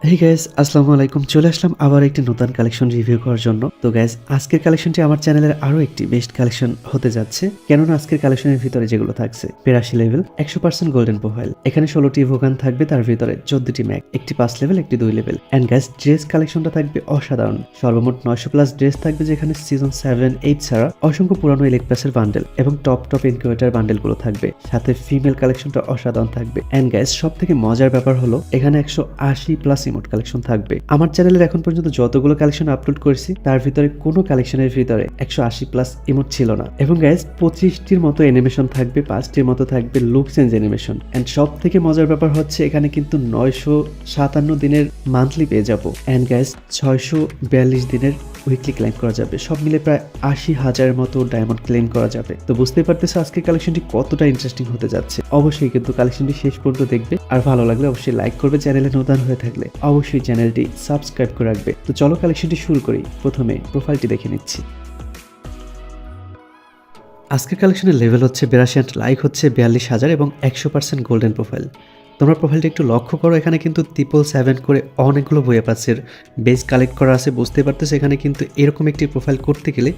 Hey guys, আসসালামু আলাইকুম। চলে আসলাম আবার একটি নতুন কালেকশন রিভিউ করার জন্য। তো গাইস, আজকের কালেকশনটি আমার চ্যানেলের আরো একটি বেস্ট কালেকশন হতে যাচ্ছে। কেননা আজকের কালেকশনের ভিতরে যেগুলো থাকছে 82 লেভেল 100% গোল্ডেন প্রোফাইল, এখানে 16টি ইভোগান থাকবে, তার ভিতরে 14টি ম্যাক, একটি 5 লেভেল, একটি 2 লেভেল। এন্ড গাইস, ড্রেস কালেকশনটা থাকবে অসাধারণ। সর্বমোট 900 প্লাস ড্রেস থাকবে, যেখানে সিজন 7, 8 ছাড়া অসংখ্য পুরানো ইলেকট্রাসের বান্ডেল এবং টপ ইনকিউবেটর বান্ডেলগুলো থাকবে। সাথে ফিমেল কালেকশনটা অসাধারণ থাকবে। এন্ড গাইস, সবথেকে মজার ব্যাপার হলো এখানে 180 প্লাস ইমোট কালেকশন থাকবে। আমার চ্যানেলের এখন পর্যন্ত যতগুলো কালেকশন আপলোড করেছি তার ভিতরে কোনো কালেকশনের ভিতরে 180 প্লাস ইমোট ছিল না। এবং গাইস, 25টির মতো অ্যানিমেশন থাকবে, 5টির মতো থাকবে লুক চেঞ্জ অ্যানিমেশন। এন্ড সব থেকে মজার ব্যাপার হচ্ছে এখানে কিন্তু 957 দিনের মান্থলি পেয়ে যাবো। এন্ড গাইস, 642 দিনের উইকলি ক্লেম করা যাবে। সব মিলে প্রায় 80,000-এর মতো ডায়মন্ড ক্লেম করা যাবে। তো বুঝতেই পারতেছো আজকের কালেকশনটি কতটা ইন্টারেস্টিং হতে যাচ্ছে। অবশ্যই কিন্তু কালেকশনটি শেষ পর্যন্ত দেখবে, আর ভালো লাগলে অবশ্যই লাইক করবে। চ্যানেলে নতুন হয়ে থাকলে অবশ্যই চ্যানেলটি সাবস্ক্রাইব করে রাখবে। তো চলো কালেকশনটি শুরু করি। প্রথমে প্রোফাইলটি দেখে নিচ্ছি। আজকের কালেকশনের লেভেল হচ্ছে 82 and লাইক হচ্ছে 42,000 এবং 100% গোল্ডেন প্রোফাইল। তোমরা প্রোফাইলটা একটু লক্ষ্য করো, এখানে কিন্তু 777 করে অনেকগুলো বইয়া পাসের বেস কালেক্ট করা আছে। বুঝতে পারতেছো এখানে কিন্তু এরকম একটি প্রোফাইল করতে গেলে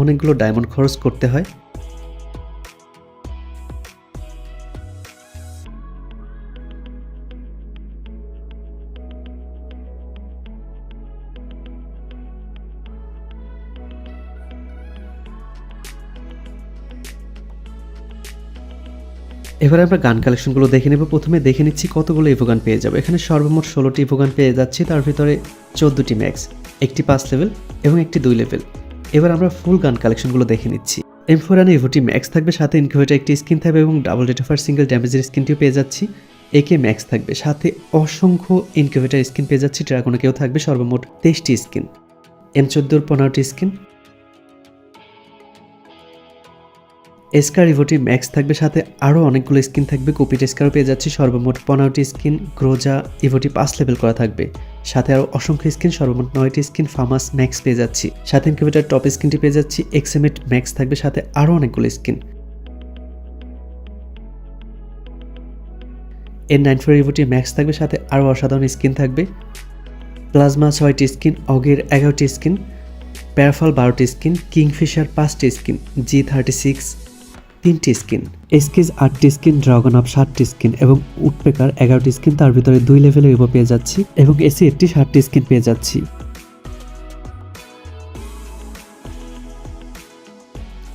অনেকগুলো ডায়মন্ড খরচ করতে হয়। এবারে আমরা গান কালেকশনগুলো দেখে নেব। প্রথমে দেখে নিচ্ছি কতগুলো ইভোগান পেয়ে যাবো। এখানে সর্বমোট 16টি ইভোগান পেয়ে যাচ্ছি, তার ভিতরে 14টি ম্যাক্স, একটি 5 লেভেল এবং একটি 2 লেভেল। এবার আমরা ফুল গান কালেকশনগুলো দেখে নিচ্ছি। M4 ইভোটি ম্যাক্স থাকবে, সাথে ইনকিউবেটর একটি স্কিন থাকবে এবং ডাবল রেট অফার সিঙ্গেল ড্যামেজের স্কিনটিও পেয়ে যাচ্ছি। AK ম্যাক্স থাকবে, সাথে অসংখ্য ইনকিউবেটর স্কিন পেয়ে যাচ্ছি। ড্রাগনেকেও থাকবে সর্বমোট 23টি স্কিন। M14 15টি স্কিন। এসকার ইভোটি ম্যাক্স থাকবে, সাথে আরও অনেকগুলো স্কিন থাকবে। কপিট এসকারও পেয়ে যাচ্ছি, সর্বমোট 15টি স্কিন। গ্রোজা ইভোটি 5 লেভেল করা থাকবে, সাথে আরও অসংখ্য স্কিন, সর্বমোট 9টি স্কিন। ফামাস ম্যাক্স পেয়ে যাচ্ছি, সাথে ইনকিউবেটর টপ স্কিনটি পেয়ে যাচ্ছি। এক্সএমএট ম্যাক্স থাকবে, সাথে আরও অনেকগুলো স্কিন। N94 ইভোটি ম্যাক্স থাকবে, সাথে আরও অসাধারণ স্কিন থাকবে। প্লাজমা 6টি স্কিন, অগের 11টি স্কিন, প্যারাফল 12টি স্কিন, কিংফিশার 5টি স্কিন, G36 3টি স্কিন, এসকিজ 8টি স্কিন, ড্রাগন আপ 7টি স্কিন এবং উডপেকার 11টি স্কিন। তার ভিতরে 2 লেভেলের ইভো পেয়ে যাচ্ছি এবং এসি 7টি স্কিন পেয়ে যাচ্ছি।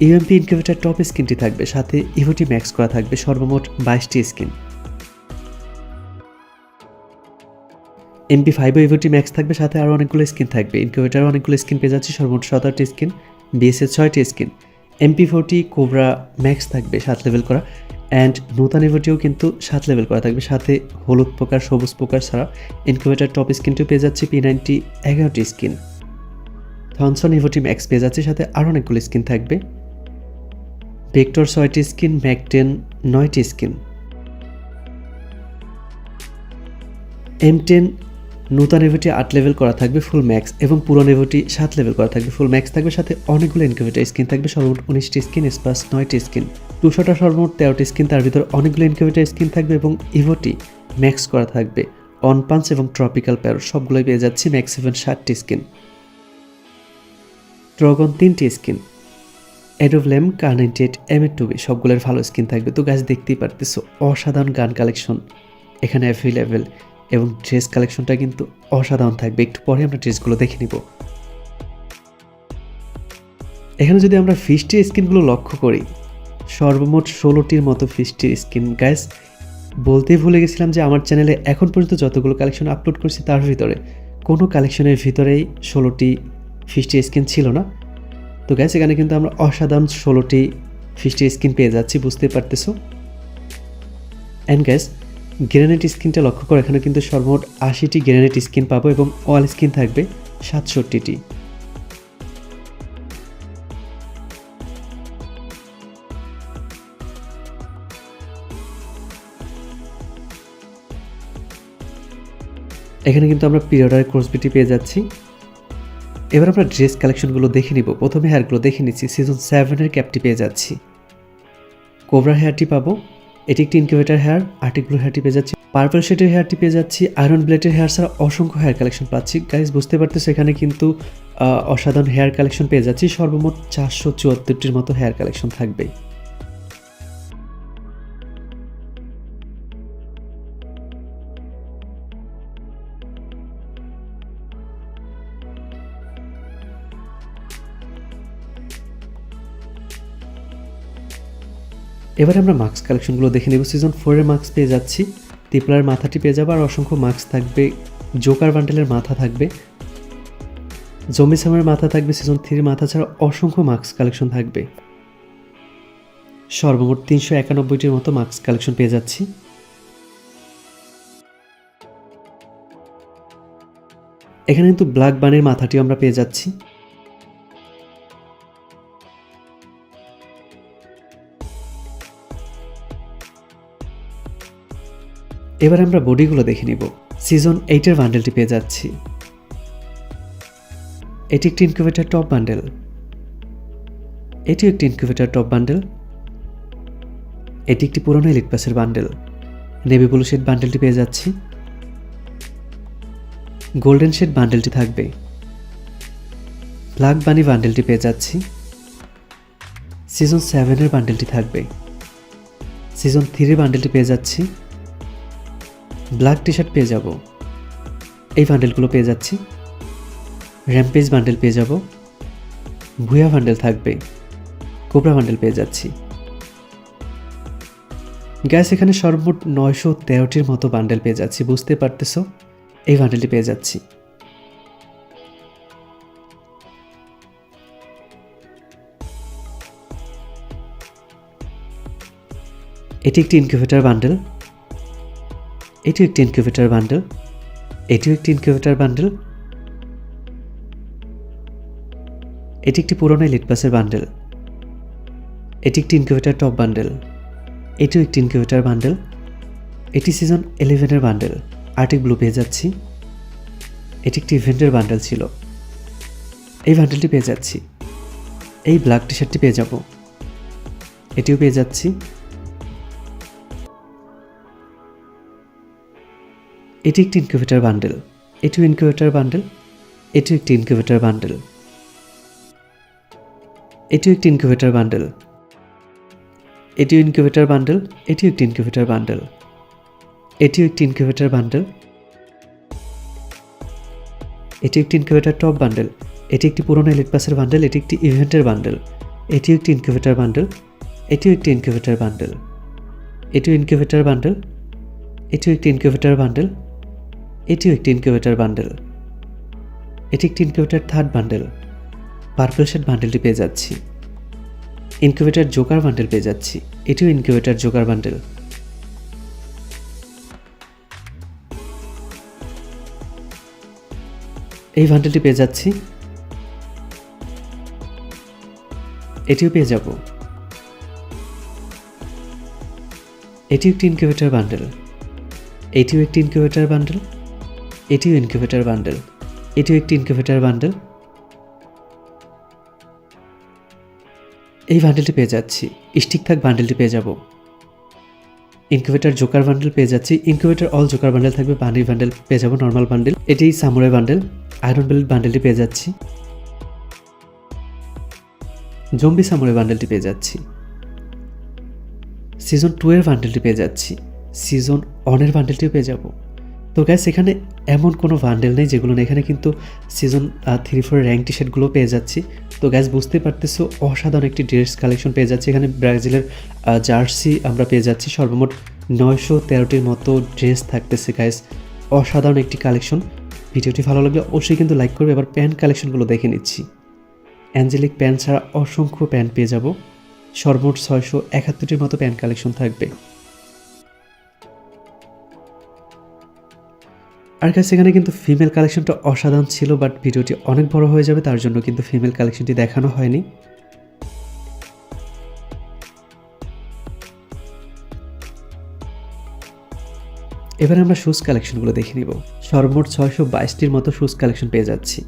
ইউএমপি ইনকিউবেটর টপ স্কিনটি থাকবে, সাথে ইভোটি ম্যাক্স করা থাকবে, সর্বমোট 22টি স্কিন। MP5 ইভোটি ম্যাক্স থাকবে, সাথে আরও অনেকগুলো স্কিন থাকবে। ইনকিউবেটরও অনেকগুলো স্কিন পেয়ে যাচ্ছি, সর্বমোট 17টি স্কিন। বিএসএস 6টি স্কিন। MP40 কোবরা ম্যাক্স থাকবে 7 লেভেল করা, অ্যান্ড নতুন ইভোটিও কিন্তু 7 লেভেল করা থাকবে, সাথে হলুদ পোকার সবুজ পোকার ছাড়া ইনকিউবেটর টপ স্কিনটিও পেয়ে যাচ্ছি। P90 11টি skin. থনসন ইভোটি ম্যাক্স পেয়ে যাচ্ছি, সাথে আরও অনেকগুলো স্কিন থাকবে। ভেক্টর 6টি স্কিন, ম্যাক 10 9টি স্কিন। M10 নতুন ইভোটি 8 লেভেল করা থাকবে ফুল ম্যাক্স, এবং পুরনো ইভোটি 7 লেভেল করা থাকবে ফুল ম্যাক্স থাকবে, সাথে অনেকগুলো ইনকিউবেটর স্কিন থাকবে, সর্বমোট 19টি স্কিন, স্পাস 9টি স্কিন। 200টা সর্বমোট 13টি স্কিন, তার ভিতর অনেকগুলো ইনকিউবেটর স্কিন থাকবে এবং ইভোটি ম্যাক্স করা থাকবে। অন পাঞ্চ এবং ট্রপিক্যাল প্যারো সবগুলোই পেয়ে যাচ্ছি। ম্যাক্স 7টি স্কিন। ড্রাগন 3টি স্কিন। এডোভ্লেম কার98 M2B সবগুলোর ভালো স্কিন থাকবে। তো গাছ দেখতেই পারতেছো অসাধারণ গান কালেকশন এখানে অ্যাভেলেবেল, এবং ড্রেস কালেকশনটা কিন্তু অসাধারণ থাকবে। একটু পরে আমরা ড্রেসগুলো দেখে নিব। এখানে যদি আমরা ফিস্টির স্কিনগুলো লক্ষ্য করি, সর্বমোট 16টির মতো ফিস্টির স্কিন। গাইস, বলতেই ভুলে গেছিলাম যে আমার চ্যানেলে এখন পর্যন্ত যতগুলো কালেকশন আপলোড করছি তার ভিতরে কোনো কালেকশনের ভিতরেই 16টি ফিস্টির স্কিন ছিল না। তো গাইস, এখানে কিন্তু আমরা অসাধারণ 16টি ফিস্টির স্কিন পেয়ে যাচ্ছি, বুঝতে পারতেছো। অ্যান্ড গাইস, গ্রেনেড স্কিনটা লক্ষ্য করো, এখানে কিন্তু সর্বমোট 80টি গ্রেনেড স্কিন পাবো এবং অল স্কিন থাকবে 67টি। এখানে কিন্তু আমরা পিরিয়ডার ক্রসবিটি পেয়ে যাচ্ছি। এবার আমরা ড্রেস কালেকশনগুলো দেখে নিব। প্রথমে হেয়ারগুলো দেখে নিচ্ছি। সিজন 7-এর ক্যাপটি পেয়ে যাচ্ছি, কোবরা হেয়ারটি পাবো, এটি একটি ইনকিউবেটর হেয়ার, আর্টিক ব্লু হেয়ারটি পেয়ে যাচ্ছি, পার্পল শেডের হেয়ারটি পেয়ে যাচ্ছি, আয়রন ব্লেডের হেয়ার ছাড়া অসংখ্য হেয়ার কালেকশন পাচ্ছি। গাইজ বুঝতে পারতেছো এখানে কিন্তু অসাধারণ হেয়ার কালেকশন পেয়ে যাচ্ছি। সর্বমোট 474টির মতো হেয়ার কালেকশন থাকবে। এবারে আমরা মাস্ক কালেকশনগুলো দেখে নেব। সিজন 4 এর মাস্ক পেয়ে যাচ্ছি, তিপলার মাথাটি পেয়ে যাবো, আর অসংখ্য মাস্ক থাকবে। জোকার বান্ডেলের মাথা থাকবে, জম্বি সামের মাথা থাকবে, সিজন 3 মাথা ছাড়া অসংখ্য মাস্ক কালেকশন থাকবে। সর্বমোট 391টির মতো মাস্ক কালেকশন পেয়ে যাচ্ছি। এখানে কিন্তু ব্ল্যাক বানের মাথাটিও আমরা পেয়ে যাচ্ছি। এবার আমরা বডিগুলো দেখে নিব। সিজন 8 এর বান্ডেলটি পেয়ে যাচ্ছি। এটি একটি ইনকিউবেটর টপ বান্ডেল, এটিও একটি ইনকিউবেটর টপ বান্ডেল। এটি একটি পুরনো এলিট পাসের বান্ডেল। নেভি ব্লু শেড বান্ডেলটি পেয়ে যাচ্ছি, গোল্ডেন শেড বান্ডেলটি থাকবে, ব্ল্যাক বানি বান্ডেলটি পেয়ে যাচ্ছি, সিজন 7 এর বান্ডেলটি থাকবে, সিজন 3 বান্ডেলটি পেয়ে যাচ্ছি, ব্ল্যাক টি শার্ট পেয়ে যাব, এই বান্ডেলগুলো পেয়ে যাচ্ছি, র্যাম্পেজ বান্ডেল পেয়ে যাব, ভুয়া বান্ডেল থাকবে, কোবরা বান্ডেল পেয়ে যাচ্ছি। গ্যাস এখানে সর্বমোট 913টির মতো বান্ডেল পেয়ে যাচ্ছি। বুঝতে পারতেছো, এই বান্ডেলটি পেয়ে যাচ্ছি। এটি একটি ইনকিউবেটর বান্ডেল, এটিও একটি ইনকিউবেটর বান্ডেল, এটিও একটি ইনকিউবেটর বান্ডেল। এটি একটি পুরনো এলিট পাসের বান্ডেল, এটি একটি ইনকিউবেটর টপ বান্ডেল, এটিও একটি ইনকিউবেটর বান্ডেল। এটি সিজন 11 এর বান্ডেল, আর্টিক ব্লু পেয়ে যাচ্ছি। এটি একটি ইভেন্টের বান্ডেল ছিল, এই বান্ডেলটি পেয়ে যাচ্ছি। এই ব্ল্যাক টি শার্টটি পেয়ে যাব, এটিও পেয়ে যাচ্ছি। এটি একটি ইনকিউবেটর বান্ডেল, এটিও ইনকিউবেটর বান্ডেল, এটিও একটি ইনকিউবেটর বান্ডেল, এটিও একটি ইনকিউবেটর বান্ডেল, এটিও ইনকিউবেটর বান্ডেল, এটিও একটি ইনকিউবেটর বান্ডেল, এটিও একটি ইনকিউবেটর বান্ডেল, এটি একটি ইনকিউবেটর টপ বান্ডেল, এটি একটি পুরনো এলিট পাসের বান্ডেল, এটি একটি ইভেন্টের বান্ডেল, এটিও একটি ইনকিউবেটর বান্ডেল, এটিও একটি ইনকিউবেটর বান্ডেল, এটিও ইনকিউবেটর বান্ডেল, এটিও একটি ইনকিউবেটর বান্ডেল, এটিও একটি ইনকিউবেটর বান্ডেল, এটি একটি incubator third bundle. Purple shade বান্ডেলটি পেয়ে যাচ্ছি। ইনকিউবেটর জোকার বান্ডেল পেয়ে যাচ্ছি, এটিও ইনকিউবেটর জোকার বান্ডেল। এই বান্ডেলটি পেয়ে যাচ্ছি, এটিও পেয়ে যাব। এটিও একটি ইনকিউবেটর বান্ডেল, এটিও একটি ইনকিউবেটর বান্ডেল, এটিও ইনকিউবেটর বান্ডেল, এটিও একটি ইনকিউবেটর বান্ডেল। এই বান্ডেলটি পেয়ে যাচ্ছি। স্টিক থাক বান্ডেলটি পেয়ে যাব। ইনকিউবেটর জোকার বান্ডেল পেয়ে যাচ্ছি। ইনকিউবেটর অল জোকার বান্ডেল থাকবে, বানি বান্ডেল পেয়ে যাব, নর্মাল বান্ডেল। এটি সামুরাই বান্ডেল, আয়রন ব্লেড বান্ডেলটি পেয়ে যাচ্ছি, জম্বি সামুরাই বান্ডেলটি পেয়ে যাচ্ছি, সিজন 2 এর বান্ডেলটি পেয়ে যাচ্ছি, সিজন 1 এর বান্ডেলটিও পেয়ে যাব। তো গ্যাস এখানে এমন কোনো বান্ডেল নেই যেগুলো না, এখানে কিন্তু সিজন 3-4 র্যাঙ্ক টি শার্টগুলো পেয়ে যাচ্ছি। তো গ্যাস বুঝতে পারতেছো অসাধারণ একটি ড্রেস কালেকশন পেয়ে যাচ্ছি। এখানে ব্রাজিলের জার্সি আমরা পেয়ে যাচ্ছি। সর্বমোট 913টির মতো ড্রেস থাকতেছে গ্যাস, অসাধারণ একটি কালেকশন। ভিডিওটি ভালো লাগলে অবশ্যই কিন্তু লাইক করবে। এবার প্যান্ট কালেকশনগুলো দেখে নিচ্ছি। অ্যাঞ্জেলিক প্যান্ট ছাড়া অসংখ্য প্যান্ট পেয়ে যাব। সর্বমোট 671টির মতো প্যান্ট কালেকশন থাকবে। আর গাইস এখানে কিন্তু ফিমেল কালেকশনটা অসাধারণ ছিল, বাট ভিডিওটি অনেক বড় হয়ে যাবে, তার জন্য কিন্তু ফিমেল কালেকশনটি দেখানো হয়নি। এবার আমরা শুজ কালেকশনগুলো দেখে নিব। সর্বমোট 622টির মতো শুজ কালেকশন পেয়ে যাচ্ছি।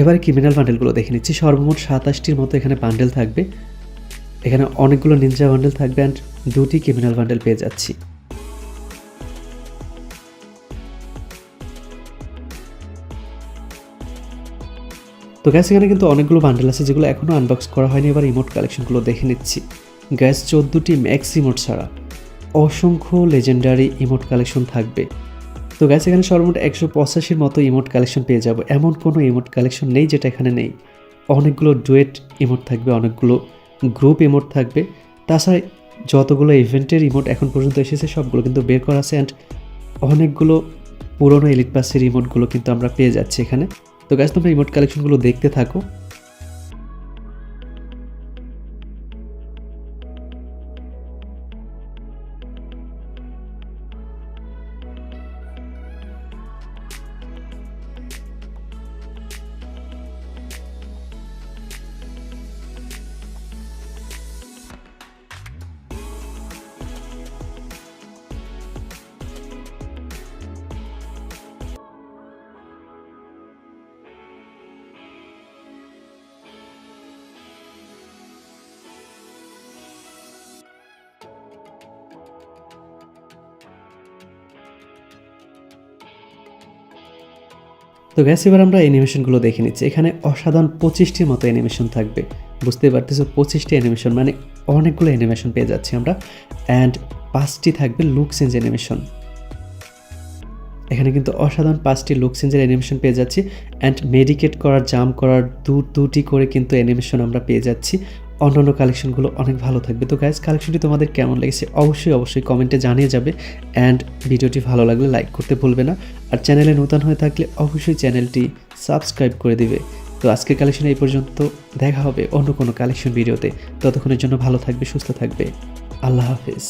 এবারে ক্রিমিনাল বান্ডেলগুলো দেখে নিচ্ছি। সর্বমোট 27টির মতো এখানে বান্ডেল থাকবে। এখানে অনেকগুলো নিনজা বান্ডেল থাকবে অ্যান্ড 2টি ক্রিমিনাল বান্ডেল পেয়ে যাচ্ছি। তো গ্যাস এখানে কিন্তু অনেকগুলো বান্ডেল আছে যেগুলো এখনও আনবক্স করা হয়নি। এবার ইমোট কালেকশনগুলো দেখে নিচ্ছি। গ্যাস 14টি ম্যাক্স ইমোট ছাড়া অসংখ্য লেজেন্ডারি ইমোট কালেকশন থাকবে। তো গ্যাস এখানে সর্বমোট 185-র মতো ইমোট কালেকশন পেয়ে যাব। এমন কোনো ইমোট কালেকশন নেই যেটা এখানে নেই। অনেকগুলো ডুয়েট ইমোট থাকবে, অনেকগুলো গ্রুপ ইমোট থাকবে। তাছাড়া যতগুলো ইভেন্টের ইমোট এখন পর্যন্ত এসেছে সবগুলো কিন্তু বের করা আছে অ্যান্ড অনেকগুলো পুরনো এলিট পাসের ইমোটগুলো কিন্তু আমরা পেয়ে যাচ্ছি এখানে। তো গাইস তোমরা ইমোট কালেকশনগুলো দেখতে থাকো। তো গ্যাস এবার আমরা অ্যানিমেশনগুলো দেখে নিচ্ছি। এখানে অসাধারণ 25টির মতো অ্যানিমেশন থাকবে। বুঝতে পারতেছো 25টি অ্যানিমেশন মানে অনেকগুলো অ্যানিমেশন পেয়ে যাচ্ছি আমরা। অ্যান্ড 5টি থাকবে লুক চেঞ্জ অ্যানিমেশন। এখানে কিন্তু অসাধারণ 5টি লুক চেঞ্জের অ্যানিমেশন পেয়ে যাচ্ছি অ্যান্ড মেডিকেট করার, জাম্প করার দুটি করে কিন্তু অ্যানিমেশন আমরা পেয়ে যাচ্ছি। অন্যান্য কালেকশনগুলো অনেক ভালো থাকবে। তো গাইস কালেকশনটি তোমাদের কেমন লেগেছে অবশ্যই কমেন্টে জানিয়ে যাবে অ্যান্ড ভিডিওটি ভালো লাগলে লাইক করতে ভুলবে না। আর চ্যানেলে নতুন হয়ে থাকলে অবশ্যই চ্যানেলটি সাবস্ক্রাইব করে দিবে। তো আজকের কালেকশন এই পর্যন্ত, দেখা হবে অন্য কোনো কালেকশন ভিডিওতে। ততক্ষণের জন্য ভালো থাকবে, সুস্থ থাকবে। আল্লাহ হাফেজ।